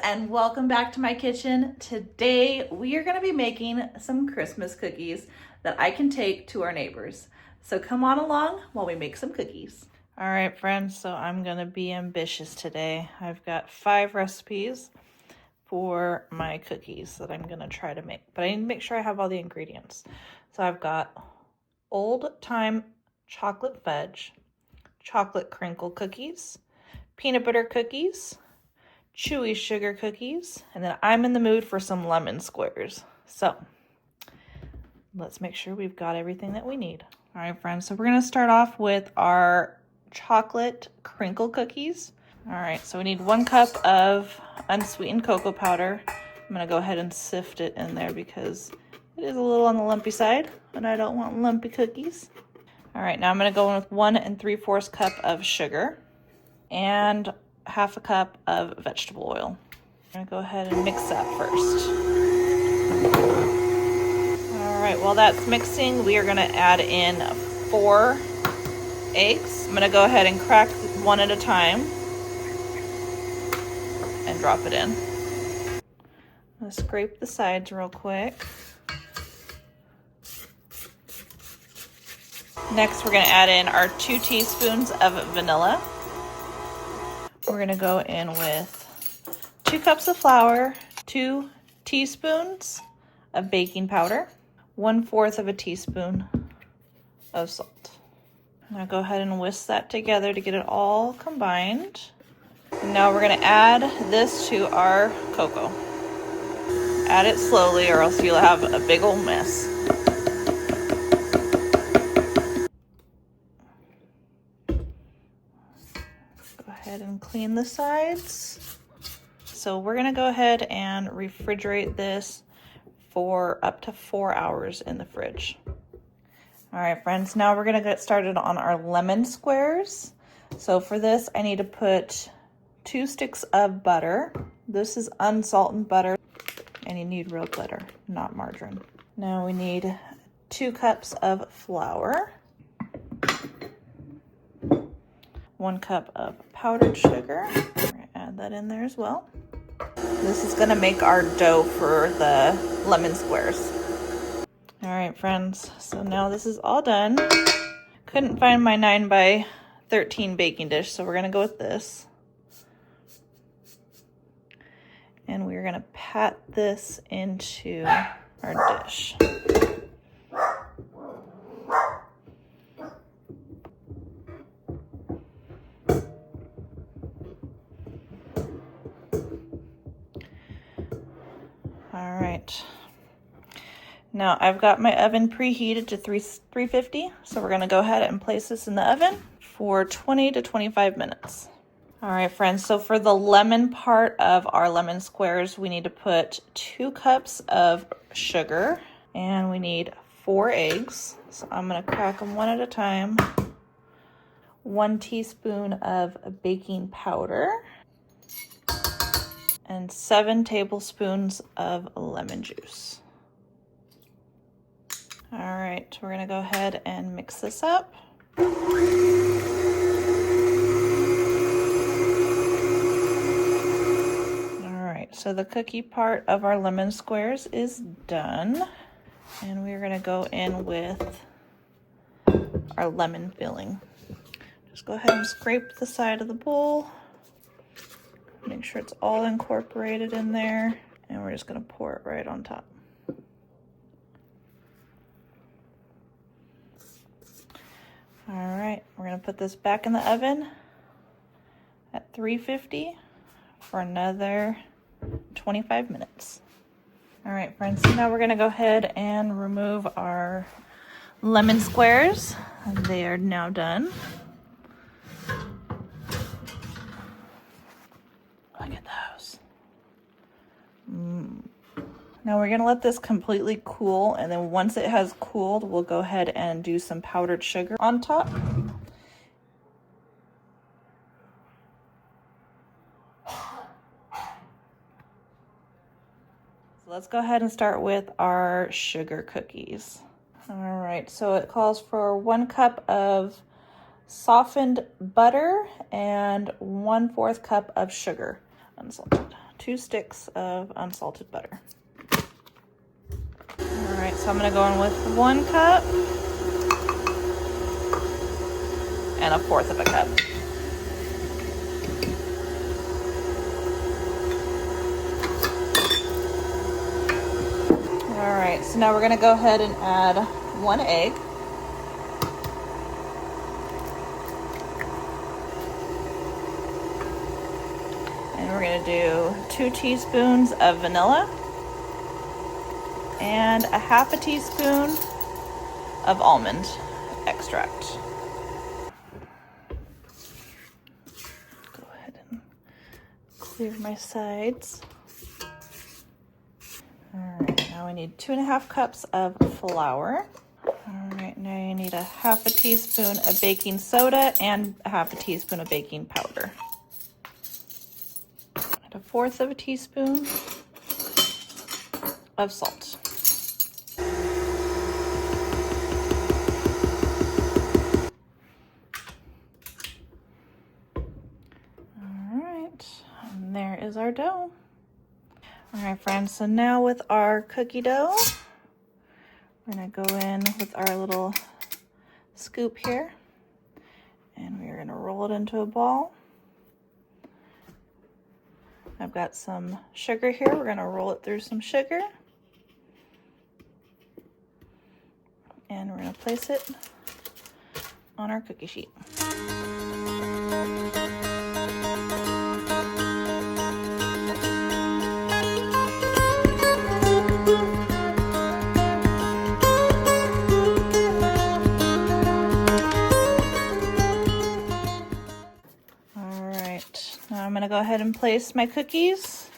and welcome back to my kitchen. Today we are going to be making some Christmas cookies that I can take to our neighbors. So come on along while we make some cookies. All right, friends, so I'm going to be ambitious today. I've got 5 recipes for my cookies that I'm going to try to make, but I need to make sure I have all the ingredients. So I've got old time chocolate fudge, chocolate crinkle cookies, peanut butter cookies, Chewy sugar cookies, and then I'm in the mood for some lemon squares. So let's make sure we've got everything that we need. All right, friends, so we're gonna start off with our chocolate crinkle cookies. All right, so we need 1 cup of unsweetened cocoa powder. I'm gonna go ahead and sift it in there because it is a little on the lumpy side, and I don't want lumpy cookies. All right, now I'm gonna go in with 1 3/4 cup of sugar and 1/2 cup of vegetable oil. I'm gonna go ahead and mix that first. All right, while that's mixing, we are gonna add in 4 eggs. I'm gonna go ahead and crack 1 at a time and drop it in. I'm gonna scrape the sides real quick. Next, we're gonna add in our 2 teaspoons of vanilla. We're gonna go in with 2 cups of flour, 2 teaspoons of baking powder, 1/4 of a teaspoon of salt. I'm gonna go ahead and whisk that together to get it all combined. And now we're gonna add this to our cocoa. Add it slowly or else you'll have a big old mess. And clean the sides. So we're gonna go ahead and refrigerate this for up to 4 hours in the fridge. All right, friends, now we're gonna get started on our lemon squares. So for this, I need to put 2 sticks of butter. This is unsalted butter, and you need real butter, not margarine. Now we need 2 cups of flour, 1 cup of powdered sugar. We're gonna add that in there as well. This is gonna make our dough for the lemon squares. All right, friends, so now this is all done. Couldn't find my 9 by 13 baking dish, so we're gonna go with this. And we're gonna pat this into our dish. All right, now I've got my oven preheated to 350, so we're gonna go ahead and place this in the oven for 20 to 25 minutes. All right, friends, so for the lemon part of our lemon squares, we need to put 2 cups of sugar, and we need 4 eggs. So I'm gonna crack them 1 at a time. 1 teaspoon of baking powder, and 7 tablespoons of lemon juice. All right, we're gonna go ahead and mix this up. All right, so the cookie part of our lemon squares is done. And we're gonna go in with our lemon filling. Just go ahead and scrape the side of the bowl. Make sure it's all incorporated in there, and we're just gonna pour it right on top. All right, we're gonna put this back in the oven at 350 for another 25 minutes. All right, friends, so now we're gonna go ahead and remove our lemon squares. They are now done. Look at those. Now we're gonna let this completely cool, and then once it has cooled, we'll go ahead and do some powdered sugar on top. So let's go ahead and start with our sugar cookies. All right, so it calls for 1 cup of softened butter and 1/4 cup of sugar. unsalted. 2 sticks of unsalted butter. All right, so I'm gonna go in with 1 cup and 1/4 of a cup. All right, so now we're gonna go ahead and add 1 egg. And we're gonna do 2 teaspoons of vanilla and 1/2 teaspoon of almond extract. Go ahead and clear my sides. All right, now we need 2.5 cups of flour. All right, now you need 1/2 teaspoon of baking soda and 1/2 teaspoon of baking powder. And 1/4 teaspoon of salt. All right, and there is our dough. All right, friends, so now with our cookie dough, we're gonna go in with our little scoop here, and we're gonna roll it into a ball. I've got some sugar here. We're gonna roll it through some sugar, and we're gonna place it on our cookie sheet. Now I'm gonna go ahead and place my cookies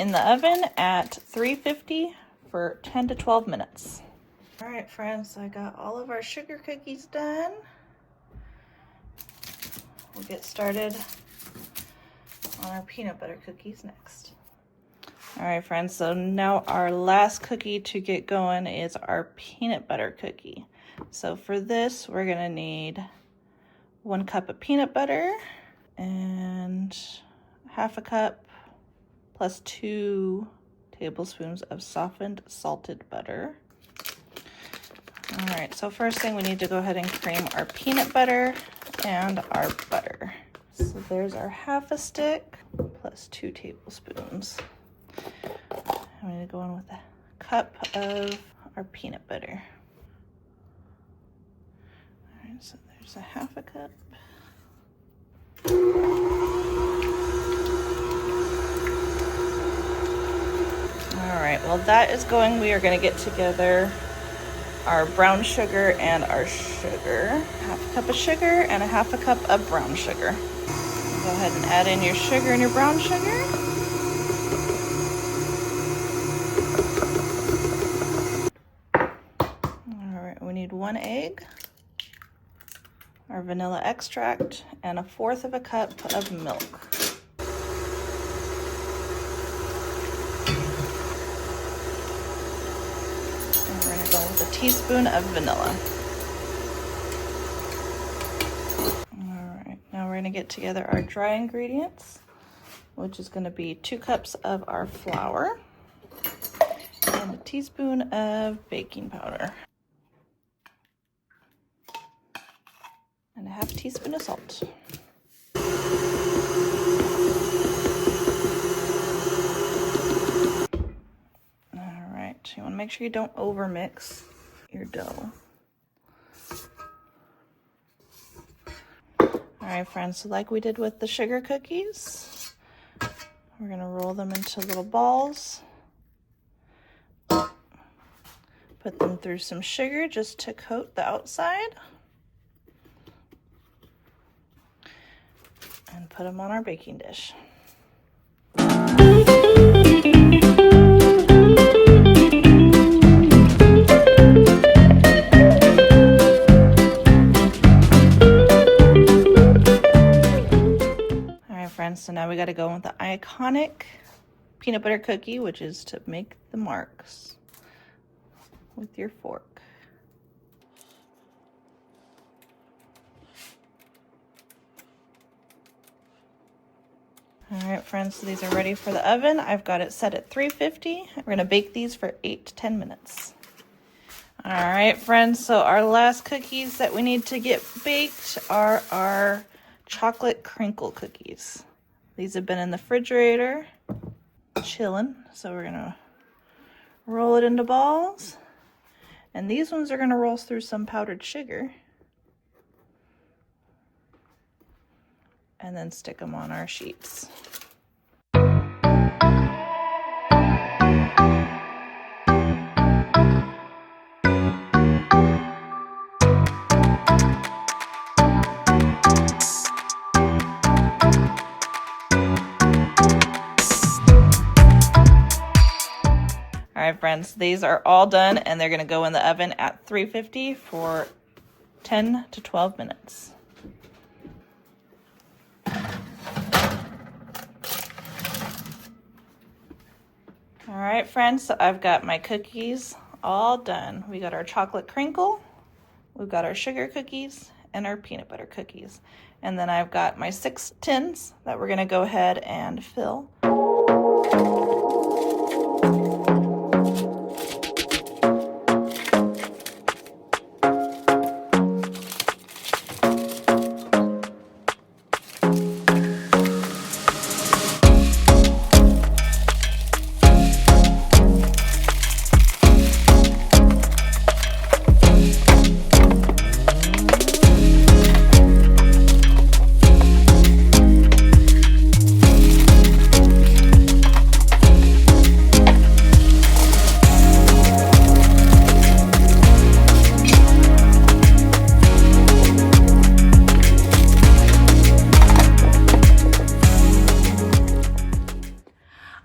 in the oven at 350 for 10 to 12 minutes. All right, friends, so I got all of our sugar cookies done. We'll get started on our peanut butter cookies next. All right, friends, so now our last cookie to get going is our peanut butter cookie. So for this, we're gonna need 1 cup of peanut butter and 1/2 cup plus 2 tablespoons of softened salted butter. All right, so first thing we need to go ahead and cream our peanut butter and our butter. So there's our 1/2 stick plus 2 tablespoons. I'm gonna go in with 1 cup of our peanut butter. All right, so there's 1/2 cup. All right, well that is going. We are gonna get together our brown sugar and our sugar. 1/2 cup of sugar and 1/2 cup of brown sugar. Go ahead and add in your sugar and your brown sugar. All right, we need 1 egg, our vanilla extract, and 1/4 cup of milk. And we're gonna go with 1 teaspoon of vanilla. All right, now we're gonna get together our dry ingredients, which is gonna be 2 cups of our flour and 1 teaspoon of baking powder. And 1/2 teaspoon of salt. All right, you wanna make sure you don't overmix your dough. All right, friends, so like we did with the sugar cookies, we're gonna roll them into little balls. Put them through some sugar just to coat the outside. And put them on our baking dish. All right, friends, so now we got to go with the iconic peanut butter cookie, which is to make the marks with your fork. All right, friends, so these are ready for the oven. I've got it set at 350. We're gonna bake these for 8 to 10 minutes. All right, friends, so our last cookies that we need to get baked are our chocolate crinkle cookies. These have been in the refrigerator, chilling, so we're gonna roll it into balls. And these ones are gonna roll through some powdered sugar. And then stick them on our sheets. All right, friends, these are all done and they're gonna go in the oven at 350 for 10 to 12 minutes. All right, friends, so I've got my cookies all done. We got our chocolate crinkle, we've got our sugar cookies, and our peanut butter cookies. And then I've got my 6 tins that we're gonna go ahead and fill.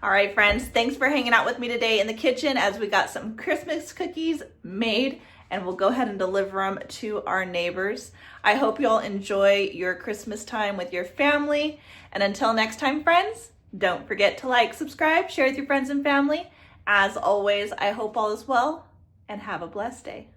All right, friends, thanks for hanging out with me today in the kitchen as we got some Christmas cookies made, and we'll go ahead and deliver them to our neighbors. I hope you all enjoy your Christmas time with your family. And until next time, friends, don't forget to like, subscribe, share with your friends and family. As always, I hope all is well and have a blessed day.